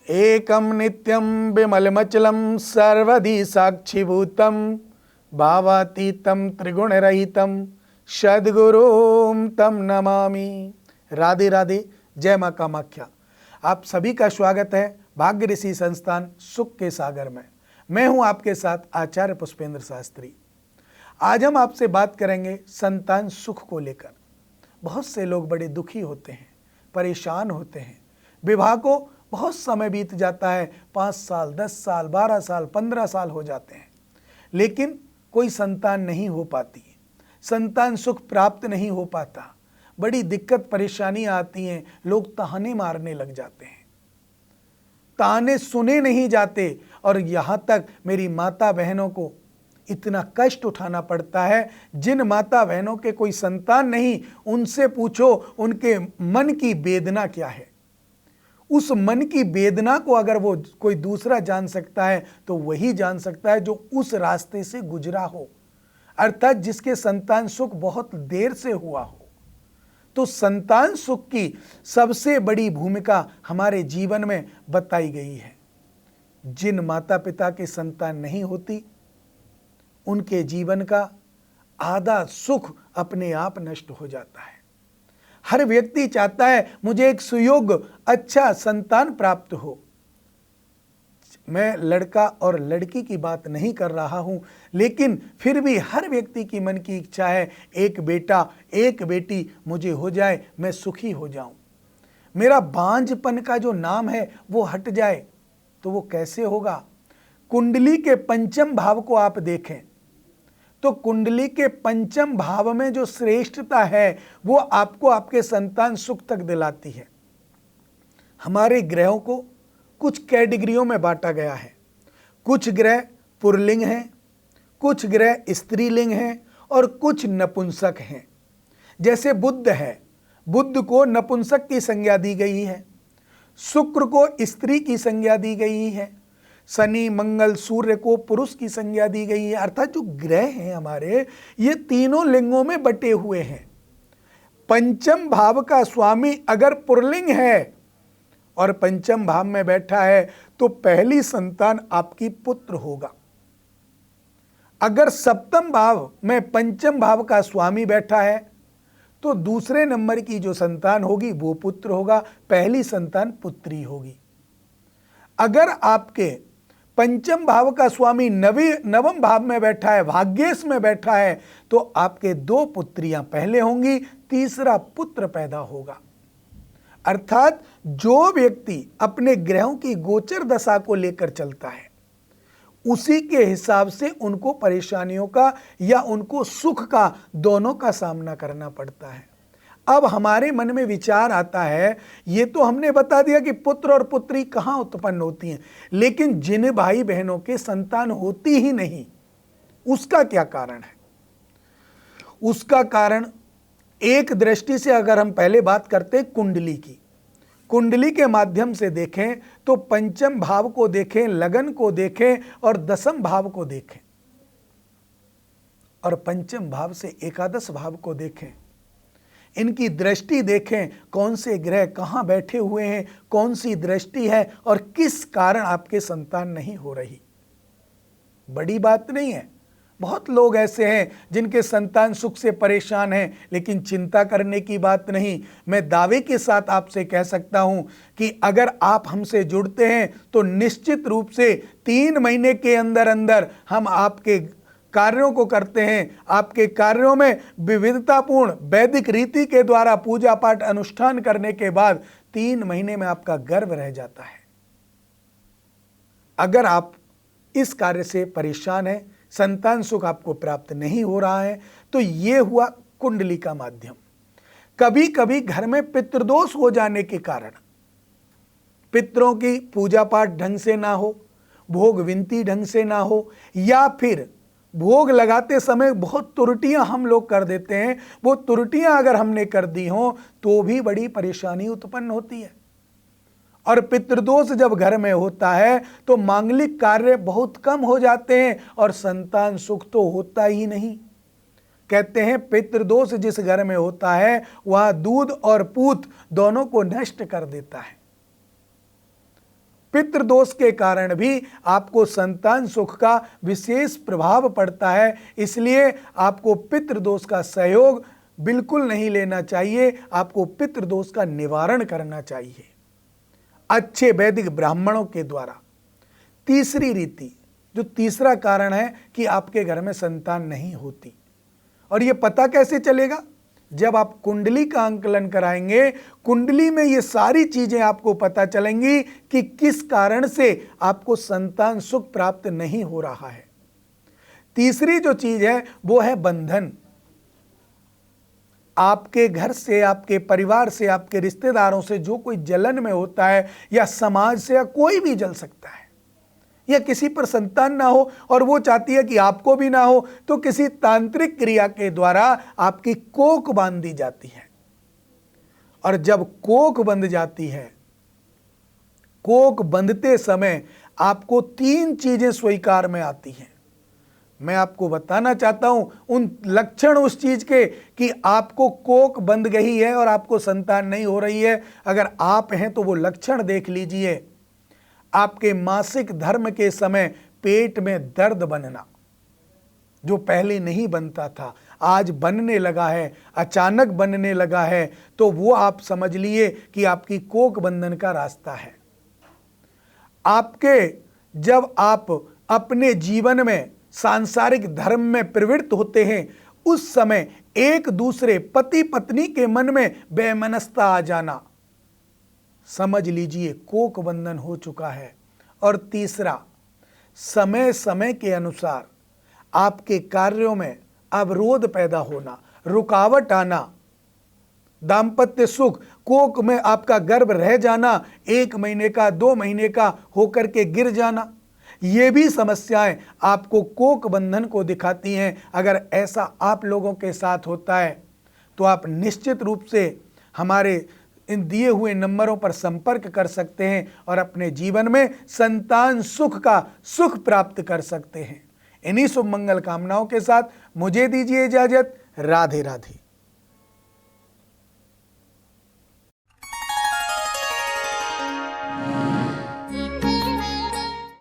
एकं नित्यं विमलमचलं सर्वधि साक्षिभूतं भावातीतं त्रिगुणरहितं सद्गुरुं तम नमामि। राधे राधे। जय माँ कामाख्या। आप सभी का स्वागत है भाग्य ऋषि संस्थान सुख के सागर में। मैं हूं आपके साथ आचार्य पुष्पेंद्र शास्त्री। आज हम आपसे बात करेंगे संतान सुख को लेकर। बहुत से लोग बड़े दुखी होते हैं, परेशान होते हैं। विवाह को बहुत समय बीत जाता है, 5 साल, 10 साल, 12 साल, 15 साल हो जाते हैं, लेकिन कोई संतान नहीं हो पाती, संतान सुख प्राप्त नहीं हो पाता। बड़ी दिक्कत परेशानी आती हैं, लोग ताने मारने लग जाते हैं, ताने सुने नहीं जाते। और यहाँ तक मेरी माता बहनों को इतना कष्ट उठाना पड़ता है। जिन माता बहनों के कोई संतान नहीं, उनसे पूछो उनके मन की वेदना क्या है। उस मन की वेदना को अगर वो कोई दूसरा जान सकता है तो वही जान सकता है जो उस रास्ते से गुजरा हो, अर्थात जिसके संतान सुख बहुत देर से हुआ हो। तो संतान सुख की सबसे बड़ी भूमिका हमारे जीवन में बताई गई है। जिन माता पिता के संतान नहीं होती, उनके जीवन का आधा सुख अपने आप नष्ट हो जाता है। हर व्यक्ति चाहता है मुझे एक सुयोग्य अच्छा संतान प्राप्त हो। मैं लड़का और लड़की की बात नहीं कर रहा हूं, लेकिन फिर भी हर व्यक्ति की मन की इच्छा है एक बेटा एक बेटी मुझे हो जाए, मैं सुखी हो जाऊं, मेरा बांझपन का जो नाम है वो हट जाए। तो वो कैसे होगा? कुंडली के पंचम भाव को आप देखें तो कुंडली के पंचम भाव में जो श्रेष्ठता है वो आपको आपके संतान सुख तक दिलाती है। हमारे ग्रहों को कुछ कैटेगरियों में बांटा गया है। कुछ ग्रह पुल्लिंग हैं, कुछ ग्रह स्त्रीलिंग हैं और कुछ नपुंसक हैं। जैसे बुध है, बुध को नपुंसक की संज्ञा दी गई है, शुक्र को स्त्री की संज्ञा दी गई है, शनि मंगल सूर्य को पुरुष की संज्ञा दी गई है। अर्थात जो ग्रह हैं हमारे, ये तीनों लिंगों में बटे हुए हैं। पंचम भाव का स्वामी अगर पुल्लिंग है और पंचम भाव में बैठा है तो पहली संतान आपकी पुत्र होगा। अगर सप्तम भाव में पंचम भाव का स्वामी बैठा है तो दूसरे नंबर की जो संतान होगी वो पुत्र होगा, पहली संतान पुत्री होगी। अगर आपके पंचम भाव का स्वामी नवम भाव में बैठा है, भाग्येश में बैठा है, तो आपके 2 पुत्रियां पहले होंगी, तीसरा पुत्र पैदा होगा। अर्थात जो व्यक्ति अपने ग्रहों की गोचर दशा को लेकर चलता है, उसी के हिसाब से उनको परेशानियों का या उनको सुख का, दोनों का सामना करना पड़ता है। अब हमारे मन में विचार आता है, ये तो हमने बता दिया कि पुत्र और पुत्री कहाँ उत्पन्न होती हैं, लेकिन जिन भाई बहनों के संतान होती ही नहीं, उसका क्या कारण है? उसका कारण एक दृष्टि से अगर हम पहले बात करते कुंडली की, कुंडली के माध्यम से देखें तो पंचम भाव को देखें, लगन को देखें और दशम भाव को देखें, और पंचम भाव से एकादश भाव को देखें। इनकी दृष्टि देखें, कौन से ग्रह कहाँ बैठे हुए हैं, कौन सी दृष्टि है और किस कारण आपके संतान नहीं हो रही। बड़ी बात नहीं है। बहुत लोग ऐसे हैं जिनके संतान सुख से परेशान हैं, लेकिन चिंता करने की बात नहीं। मैं दावे के साथ आपसे कह सकता हूं कि अगर आप हमसे जुड़ते हैं तो निश्चित रूप से 3 महीने के अंदर अंदर हम आपके कार्यों को करते हैं। आपके कार्यों में विविधतापूर्ण वैदिक रीति के द्वारा पूजा पाठ अनुष्ठान करने के बाद 3 महीने में आपका गर्भ रह जाता है। अगर आप इस कार्य से परेशान हैं, संतान सुख आपको प्राप्त नहीं हो रहा है, तो ये हुआ कुंडली का माध्यम। कभी कभी घर में पितृदोष हो जाने के कारण पितरों की पूजा पाठ ढंग से ना हो, भोग विनती ढंग से ना हो, या फिर भोग लगाते समय बहुत त्रुटियां हम लोग कर देते हैं, वो त्रुटियां अगर हमने कर दी हो तो भी बड़ी परेशानी उत्पन्न होती है। और पितृदोष जब घर में होता है तो मांगलिक कार्य बहुत कम हो जाते हैं और संतान सुख तो होता ही नहीं। कहते हैं पितृदोष जिस घर में होता है वह दूध और पूत दोनों को नष्ट कर देता है। पितृदोष के कारण भी आपको संतान सुख का विशेष प्रभाव पड़ता है, इसलिए आपको पितृदोष का सहयोग बिल्कुल नहीं लेना चाहिए। आपको पितृदोष का निवारण करना चाहिए अच्छे वैदिक ब्राह्मणों के द्वारा। तीसरी रीति, जो तीसरा कारण है कि आपके घर में संतान नहीं होती, और ये पता कैसे चलेगा? जब आप कुंडली का आंकलन कराएंगे, कुंडली में ये सारी चीजें आपको पता चलेंगी कि किस कारण से आपको संतान सुख प्राप्त नहीं हो रहा है। तीसरी जो चीज है वो है बंधन। आपके घर से, आपके परिवार से, आपके रिश्तेदारों से जो कोई जलन में होता है, या समाज से, या कोई भी जल सकता है, या किसी पर संतान ना हो और वो चाहती है कि आपको भी ना हो, तो किसी तांत्रिक क्रिया के द्वारा आपकी कोख बांध दी जाती है। और जब कोख बंध जाती है, कोख बंधते समय आपको 3 चीजें स्वीकार में आती हैं। मैं आपको बताना चाहता हूं उन लक्षण उस चीज के कि आपको कोख बंध गई है और आपको संतान नहीं हो रही है। अगर आप हैं तो वो लक्षण देख लीजिए। आपके मासिक धर्म के समय पेट में दर्द बनना, जो पहले नहीं बनता था, आज बनने लगा है, अचानक बनने लगा है, तो वो आप समझ लिए कि आपकी कोख बंधन का रास्ता है। आपके जब आप अपने जीवन में सांसारिक धर्म में प्रवृत्त होते हैं, उस समय एक दूसरे पति पत्नी के मन में बेमनस्ता आ जाना, समझ लीजिए कोख बंधन हो चुका है। और तीसरा, समय समय के अनुसार आपके कार्यों में अवरोध पैदा होना, रुकावट आना, दाम्पत्य सुख, कोख में आपका गर्भ रह जाना, 1 महीने का, 2 महीने का होकर के गिर जाना, ये भी समस्याएं आपको कोख बंधन को दिखाती हैं। अगर ऐसा आप लोगों के साथ होता है तो आप निश्चित रूप से हमारे इन दिए हुए नंबरों पर संपर्क कर सकते हैं और अपने जीवन में संतान सुख का सुख प्राप्त कर सकते हैं। इन्हीं शुभ मंगल कामनाओं के साथ मुझे दीजिए इजाजत। राधे राधे।